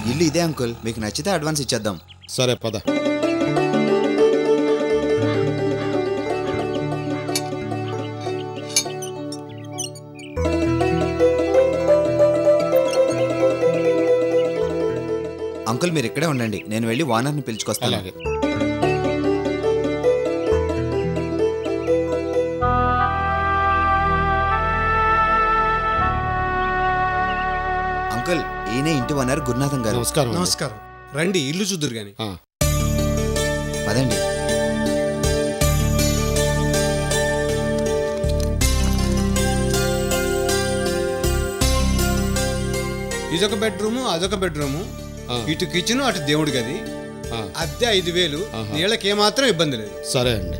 ఇల్లు ఇదే అంకుల్, మీకు నచ్చితే అడ్వాన్స్ ఇచ్చేద్దాం. సరే పద. అంకుల్ మీరు ఇక్కడే ఉండండి, నేను వెళ్ళి ఓనర్ని పిలుచుకొస్తాను. అలాగే. అంకుల్ ఈయనే ఇంటి ఓనర్ గురునాథం గారు. నమస్కారం. నమస్కారం. రండి ఇల్లు చూద్దరు గాని. పదండి. ఇదొక బెడ్రూము, అదొక బెడ్రూము, ఇటు కిచెన్, అటు దేవుడి గది. అద్దె 5,000. నీళ్ళకి ఏమాత్రం ఇబ్బంది లేదు. సరే అండి.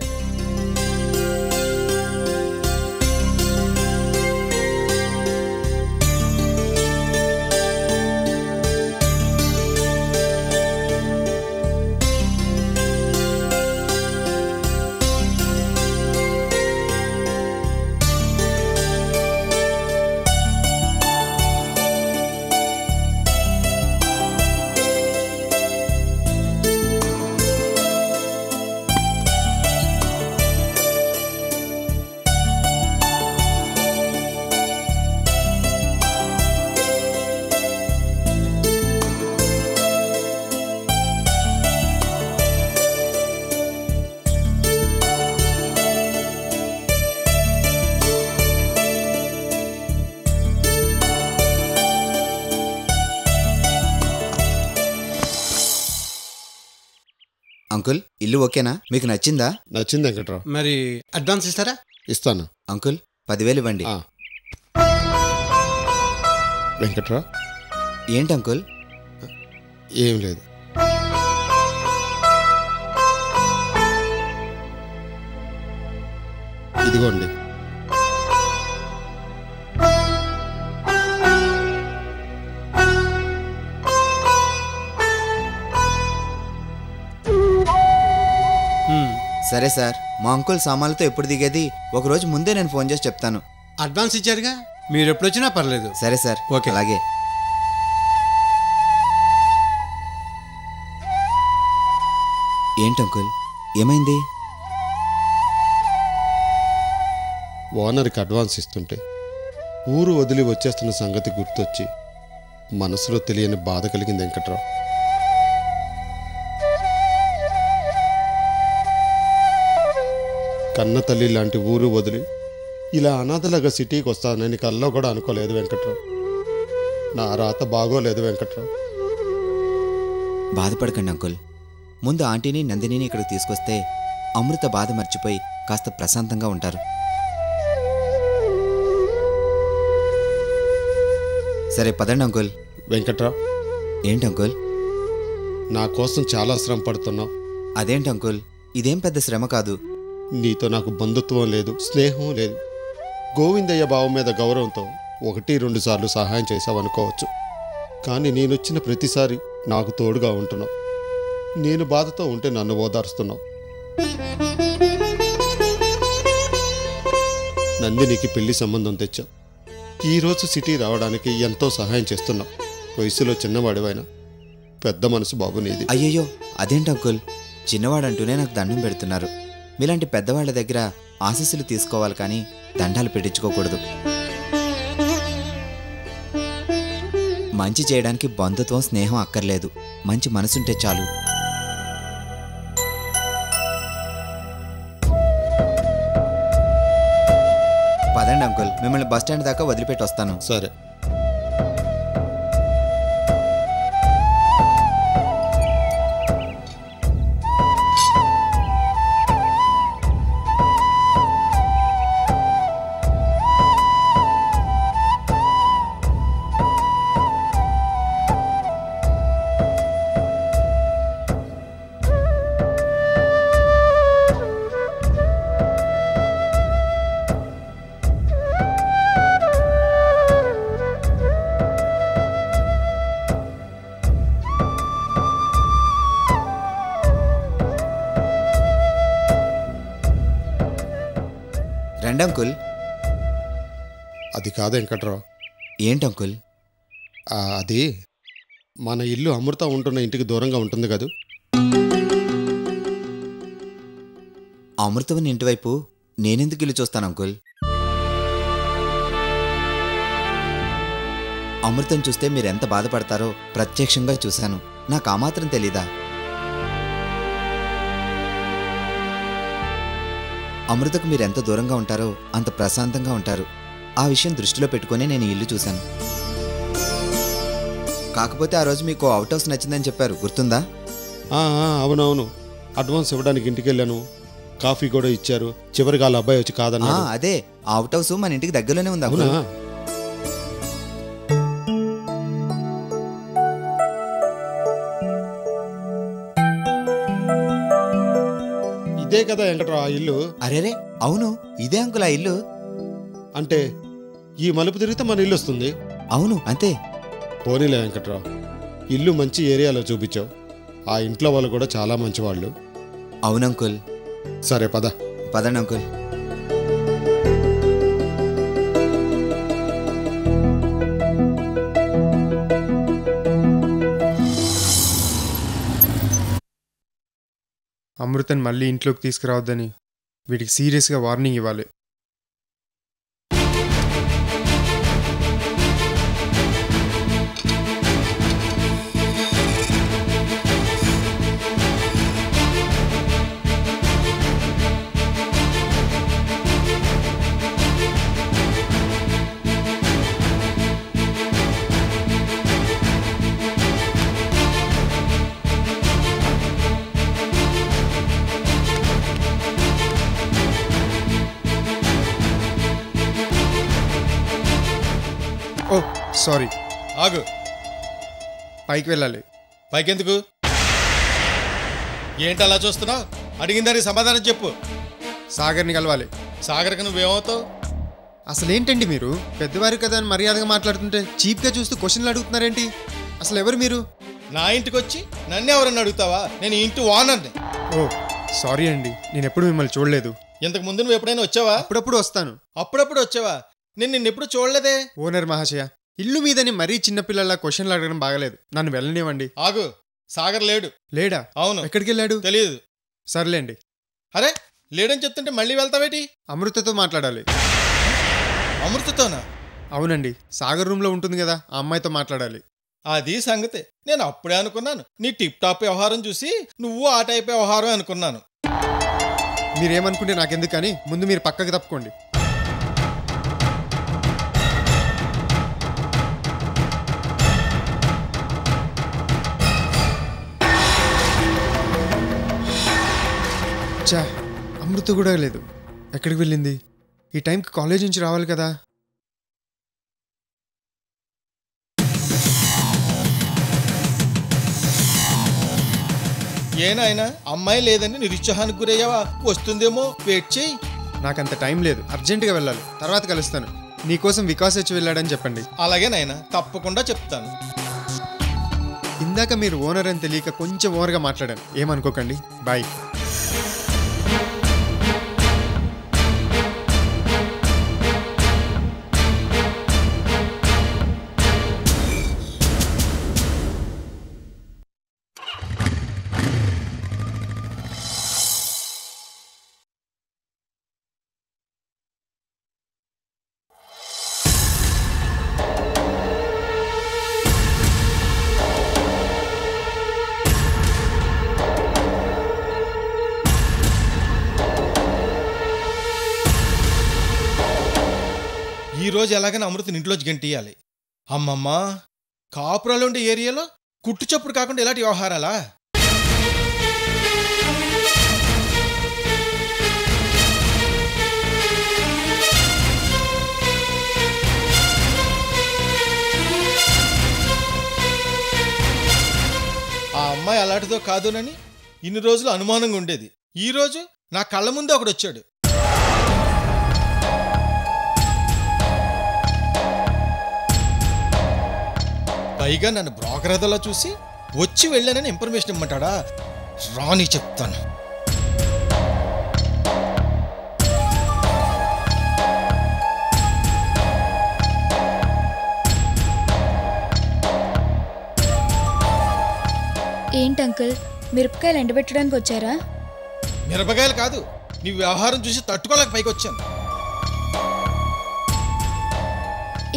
అంకుల్ ఇల్లు ఓకేనా, మీకు నచ్చిందా? నచ్చింది వెంకట్రావు. మరి అడ్వాన్స్ ఇస్తారా? ఇస్తాను. అంకుల్ 10,000 ఇవ్వండి. వెంకట్రావు. ఏంటి అంకుల్? ఏం లేదు. ఇదిగోండి. సరే సార్, మా అంకుల్ సామాన్లతో ఎప్పుడు దిగేది ఒకరోజు ముందే నేను ఫోన్ చేసి చెప్తాను. అడ్వాన్స్ ఇచ్చారుగా, మీరు ఎప్పుడు వచ్చినా పర్లేదు. సరే సార్. ఓకే. అలాగే. ఏంటి అంకుల్ ఏమైంది? ఓనర్కి అడ్వాన్స్ ఇస్తుంటే ఊరు వదిలి వచ్చేస్తున్న సంగతి గుర్తొచ్చి మనసులో తెలియని బాధ కలిగింది వెంకట్రావు. కన్న తల్లి లాంటి ఊరు వదిలి ఇలా అనాథలాగా సిటీకి వస్తానని కల్లో కూడా అనుకోలేదు వెంకట్రావు. నా రాత బాగోలేదు వెంకట్రావు. బాధపడకండి అంకుల్, ముందు ఆంటీని నందినిని ఇక్కడికి తీసుకొస్తే అమృత బాధ మర్చిపోయి కాస్త ప్రశాంతంగా ఉంటారు. సరే పదండి అంకుల్. వెంకట్రావు. ఏంటి అంకుల్? నా కోసం చాలా శ్రమ పడుతున్నావు. అదేంటి అంకుల్, ఇదేం పెద్ద శ్రమ కాదు. నీతో నాకు బంధుత్వం లేదు, స్నేహం లేదు. గోవిందయ్య భావం మీద గౌరవంతో 1-2 సార్లు సహాయం చేశావనుకోవచ్చు. కానీ నేనొచ్చిన ప్రతిసారి నాకు తోడుగా ఉంటున్నావు. నేను బాధతో ఉంటే నన్ను ఓదార్స్తున్నావు. నందినికి పెళ్లి సంబంధం తెచ్చావు. ఈరోజు సిటీ రావడానికి ఎంతో సహాయం చేస్తున్నావు. వయసులో చిన్నవాడివైనా పెద్ద మనసు బాబు నీది. అయ్యయ్యో అదేంటి అంకుల్, చిన్నవాడంటూనే నాకు దండం పెడుతున్నారు. మీలాంటి పెద్దవాళ్ల దగ్గర ఆశీస్సులు తీసుకోవాలి కానీ దండాలు పెట్టించుకోకూడదు. మంచి చేయడానికి బంధుత్వం స్నేహం అక్కర్లేదు, మంచి మనసుంటే చాలు. పదండి అంకుల్, మిమ్మల్ని బస్టాండ్ దాకా వదిలిపెట్టి వస్తాను. సరే. రండి అంకుల్. అది కాదు వెంకట్రావు. ఏంటి అంకుల్? అది మన ఇల్లు అమృత ఉంటున్న ఇంటికి దూరంగా ఉంటుంది కదూ. అమృతవన్ ఇంటివైపు నేనెందుకు ఇల్లు చూస్తాను అంకుల్? అమృతం చూస్తే మీరెంత బాధపడతారో ప్రత్యక్షంగా చూశాను. నాకు ఆ మాత్రం తెలీదా? అమృతకు మీరెంత దూరంగా ఉంటారో అంత ప్రశాంతంగా ఉంటారు. ఆ విషయం దృష్టిలో పెట్టుకుని నేను ఇల్లు చూశాను. కాకపోతే ఆ రోజు మీకు అవుట్ హౌస్ నచ్చిందని చెప్పారు, గుర్తుందా? అవునవును, అడ్వాన్స్ ఇవ్వడానికి ఇంటికి వెళ్ళాను. కాఫీ కూడా ఇచ్చారు. చివరికి వాళ్ళ అబ్బాయి వచ్చి కాదన్నా. అదే ఆ అవుట్ హౌస్ మన ఇంటికి దగ్గరలోనే ఉంది. అవునా? ఇదే కదా వెంకట్రావు ఆ ఇల్లు? అరేరే అవును, ఇదే అంకుల్ ఆ ఇల్లు. అంటే ఈ మలుపు తిరిగితే మన ఇల్లు వస్తుంది. అవును అంతే. పోనీలే వెంకట్రావు, ఇల్లు మంచి ఏరియాలో చూపించావు. ఆ ఇంట్లో వాళ్ళు కూడా చాలా మంచివాళ్ళు. అవునంకుల్. సరే పదండి అంకుల్. అమృతని మళ్ళీ ఇంట్లోకి తీసుకురావద్దని వీడికి సీరియస్గా వార్నింగ్ ఇవ్వాలి. ఓ సారీ, ఆగు. పైకి వెళ్ళాలి. పైకెందుకు? ఏంటి అలా చూస్తున్నావు? అడిగిన దానికి సమాధానం చెప్పు. సాగర్ని కలవాలి. సాగర్కి నువ్వేమవుతావు? అసలు ఏంటండి మీరు? పెద్దవారు కదా అని మర్యాదగా మాట్లాడుతుంటే చీప్గా చూస్తూ క్వశ్చన్లు అడుగుతున్నారేంటి? అసలు ఎవరు మీరు? నా ఇంటికి వచ్చి నన్ను ఎవరన్నా అడుగుతావా? నేను ఈ ఇంటి ఓనర్ని. ఓ సారీ అండి, నేను ఎప్పుడు మిమ్మల్ని చూడలేదు. ఇంతకు ముందు నువ్వు ఎప్పుడైనా వచ్చావా? అప్పుడప్పుడు వస్తాను. అప్పుడప్పుడు వచ్చావా? నేను నిన్నెప్పుడు చూడలేదే. ఓనర్ మహాశయ, ఇల్లు మీదని మరీ చిన్నపిల్లల క్వశ్చన్లు అడగడం బాగలేదు. నన్ను వెళ్ళనివ్వండి. ఆగు. సాగర్ లేడు. లేడా? అవును. ఎక్కడికి వెళ్ళాడు? తెలియదు. సర్లేండి. అరే లేడని చెప్తుంటే మళ్ళీ వెళ్తావేటి? అమృతతో మాట్లాడాలి. అమృతతోనా? అవునండి, సాగర్ రూమ్లో ఉంటుంది కదా, ఆ అమ్మాయితో మాట్లాడాలి. అది సంగతే. నేను అప్పుడే అనుకున్నాను నీ టిప్ టాప్ వ్యవహారం చూసి నువ్వు ఆ టైప్ వ్యవహారం అనుకున్నాను. మీరేమనుకుంటే నాకెందుకు, కానీ ముందు మీరు పక్కకి తప్పుకోండి. చా, అమృత కూడా లేదు. ఎక్కడికి వెళ్ళింది? ఈ టైంకి కాలేజ్ నుంచి రావాలి కదా. ఏనాయనా అమ్మాయి లేదని నిరుత్సాహానికి గురయ్యావా? వస్తుందేమో, వెయిట్ చేయి. నాకంత టైం లేదు, అర్జెంటుగా వెళ్ళాలి. తర్వాత కలుస్తాను. నీకోసం వికాస్ వచ్చి వెళ్ళాడని చెప్పండి. అలాగే నాయనా, తప్పకుండా చెప్తాను. ఇందాక మీరు ఓనర్ అని తెలియక కొంచెం ఓవర్గా మాట్లాడాను, ఏమనుకోకండి. బాయ్. ఈరోజు ఎలాగైనా అమృతని ఇంట్లోంచి గంటియాలి. అమ్మమ్మ, కాపురాలు ఉండే ఏరియాలో కుట్టు చప్పుడు కాకుండా ఇలాంటి వ్యవహారాలా? ఆ అమ్మాయి అలాంటిదో కాదునని ఇన్ని రోజులు అనుమానంగా ఉండేది. ఈరోజు నా కళ్ళ ముందే ఒకడు వచ్చాడు. పైగా నన్ను బ్రోకర్ అదలా చూసి వచ్చి వెళ్ళానని ఇన్ఫర్మేషన్ ఇమ్మంటాడా? రాని చెప్తాను. ఏంటి అంకుల్, మిరపకాయలు ఎండబెట్టడానికి వచ్చారా? మిరపకాయలు కాదు, నీ వ్యవహారం చూసి తట్టుకోలేక పైకి వచ్చాను.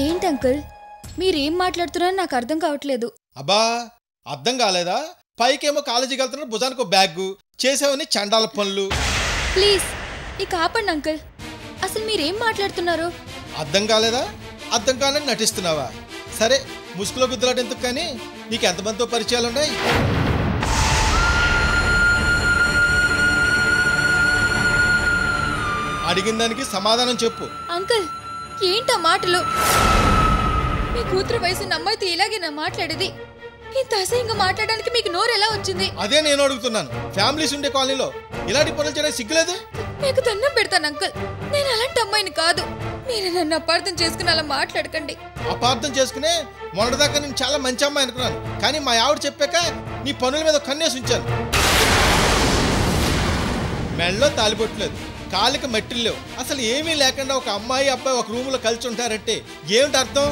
ఏంటి అంకుల్, మీరేం మాట్లాడుతున్నారో నాకు అర్థం కావట్లేదు. అబ్బా, అర్థం కాలేదా? పైకేమో కాలేజీకి వెళ్తున్నారు, భుజానికి ఒక బ్యాగ్, చేసేవని చండాల పనులు. ప్లీజ్ ఇక ఆపండి అంకుల్, అసలు మీరేం మాట్లాడుతున్నారు? అర్థం కాలేదా? అర్థం కాలని నటిస్తున్నావా? సరే, ముసుగులో గుద్దులాట ఎందుకు, కానీ నీకు ఎంతమందితో పరిచయాలు ఉన్నాయి? అడిగిన దానికి సమాధానం చెప్పు. అంకుల్, ఏంటా మాటలు? మీ కూతురు వయసు అమ్మాయితో ఇలాగే నా మాట్లాడేది. ఇంత అసహ్యంగా మాట్లాడడానికి మీకు నోరు ఎలా వచ్చింది? అదే నేను అడుగుతున్నాను. ఫ్యామిలీస్ ఉండే కాలనీలో ఇలాంటి పనులు చేయడానికి సిగ్గులేదు? మీకు దండం పెడతాను అంకుల్, నేను అలాంటి అమ్మాయిని కాదు. మీరు నన్ను అపార్థం చేసుకుని అలా మాట్లాడకండి. అపార్థం చేసుకునే మొన్నటిదాకా నేను చాలా మంచి అమ్మాయి అనుకున్నాను, కానీ మా ఆవిడ చెప్పాక నీ పనుల మీద కన్నేసి ఉంచాను. మెళ్ళలో తాలిపొట్టలేదు, కాలికి మట్టిలు లేవు, అసలు ఏమీ లేకుండా ఒక అమ్మాయి అబ్బాయి ఒక రూమ్లో కలిసి ఉంటారంటే ఏమిటి అర్థం?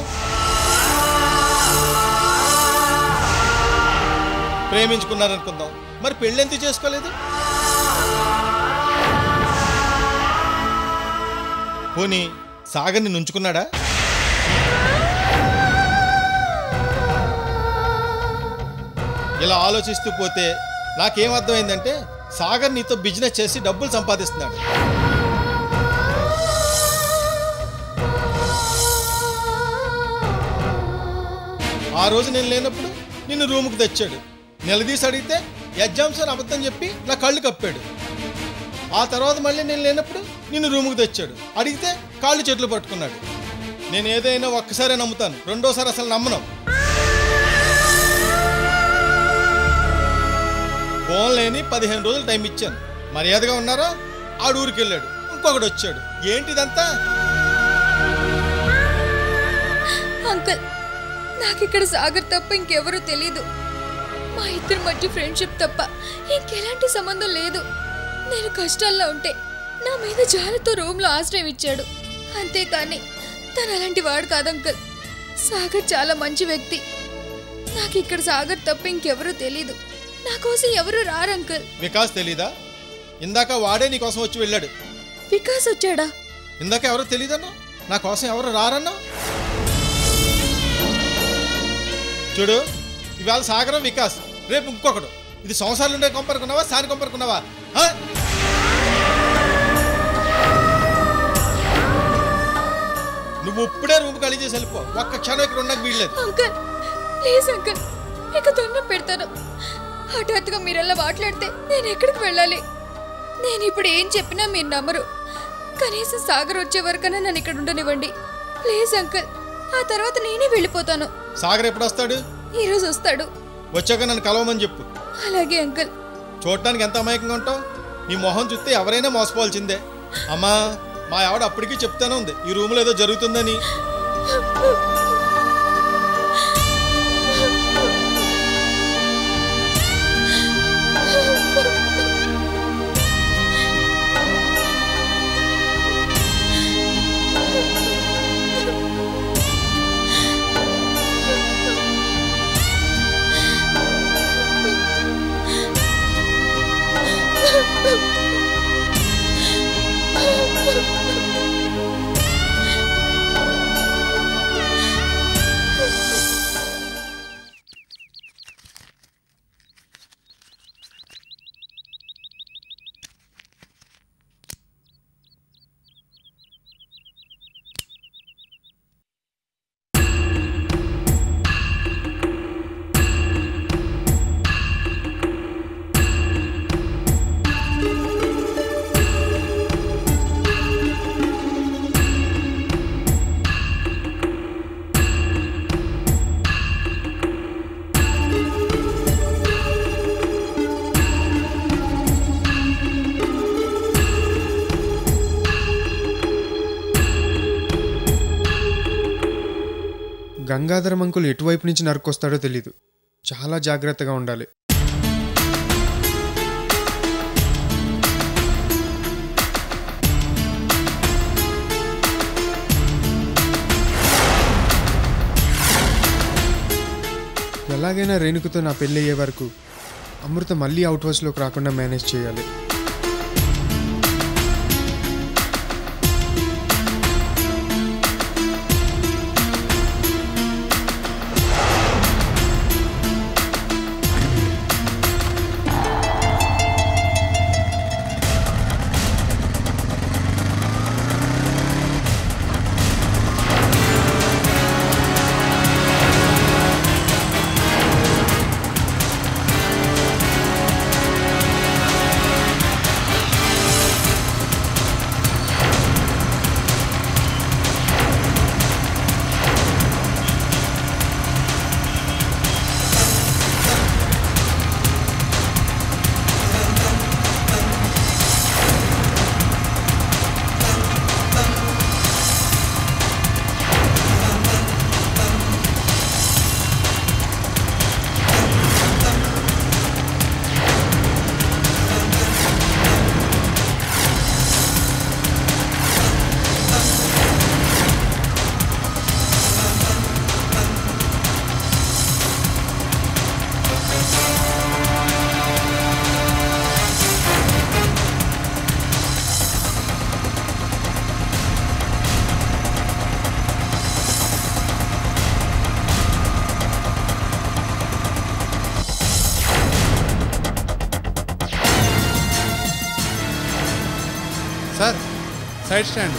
ప్రేమించుకున్నారనుకుందాం, మరి పెళ్ళి ఎందుకు చేసుకోలేదు? పోనీ సాగర్ని నుంచుకున్నాడా? ఇలా ఆలోచిస్తూ పోతే నాకేం అర్థమైందంటే సాగర్ నీతో బిజినెస్ చేసి డబ్బులు సంపాదిస్తున్నాడు. ఆ రోజు నేను లేనప్పుడు నిన్ను రూముకు తెచ్చాడు. నిలదీసి అడిగితే ఎగ్జామ్స్ అని అబద్ధం చెప్పి నా కళ్ళు కప్పాడు. ఆ తర్వాత మళ్ళీ నేను లేనప్పుడు నిన్ను రూముకు తెచ్చాడు. అడిగితే కాళ్ళు చేతులు పట్టుకున్నాడు. నేను ఏదైనా ఒక్కసారే నమ్ముతాను, రెండోసారి అసలు నమ్మను. ఫోన్ లేని 15 రోజులు టైం ఇచ్చాను. మర్యాదగా ఉన్నారా? ఆడు ఊరికి వెళ్ళాడు, ఇంకొకటి వచ్చాడు. ఏంటిదంతా? అంకుల్, నాకు ఇక్కడ సాగర్ తప్ప ఇంకెవరూ తెలీదు. మా ఇద్దరి మధ్య ఫ్రెండ్షిప్ తప్ప ఇంకెలాంటి సంబంధం లేదు. నేను కష్టాల్లో ఉంటే నా మీద జాలతో రూమ్లో ఆశ్రయం ఇచ్చాడు, అంతేకాని తను అలాంటి వాడు కాదు అంకుల్. సాగర్ చాలా మంచి వ్యక్తి. నాకు ఇక్కడ సాగర్ తప్ప ఇంకెవరూ తెలీదు. నా కోసం ఎవరు రారు అంకుల్. వికాస్ తెలీదా? ఇందాక వాడే నీ కోసం వచ్చి వెళ్ళాడు. వికాస్ వచ్చాడా? ఇందాక ఎవరో తెలీదన్నా, నా కోసం ఎవరు రారన్నా. చూడు, ఇవాళ సాగరం వికాస్, రేపు ఇంకొకడు. ఇది సంవత్సరాలు ఉండే కొంపరుకున్నావా, సాని కొంపరుకున్నావా? నువ్వు ఇప్పుడే రూమ్ ఖాళీ చేసి వెళ్ళిపో. ఒక్క క్షణం ఇక్కడ ఉండక వీల్లేదు. అంకుల్ ప్లీజ్ అంకుల్, ఇక దండం పెడతాను. హఠాత్తుగా మీరల్లా మాట్లాడితే నేను ఎక్కడికి వెళ్ళాలి? నేను ఇప్పుడు ఏం చెప్పినా మీరు నమ్మరు. కనీసం సాగర్ వచ్చే వరకన్నా నన్ను ఇక్కడ ఉండనివ్వండి ప్లీజ్ అంకుల్. ఆ తర్వాత నేనే వెళ్ళిపోతాను. సాగర్ ఎప్పుడు వస్తాడు? ఈరోజు వస్తాడు. వచ్చాక నన్ను కలవమని చెప్పు. అలాగే అంకుల్. చూడటానికి ఎంత అమాయకంగా ఉంటావు. నీ మొహం చూస్తే ఎవరైనా మోసపోవాల్సిందే. అమ్మా, మా ఆవిడ అప్పటికీ చెప్తానే ఉంది ఈ రూమ్లో ఏదో జరుగుతుందని. గంగాధరం అంకుల్ ఎటువైపు నుంచి నరుకొస్తాడో తెలీదు. చాలా జాగ్రత్తగా ఉండాలి. ఎలాగైనా రేణుకుతో నా పెళ్ళి అయ్యే వరకు అమృత మళ్ళీ అవుట్ హౌస్లోకి రాకుండా మేనేజ్ చేయాలి. Sir side stand.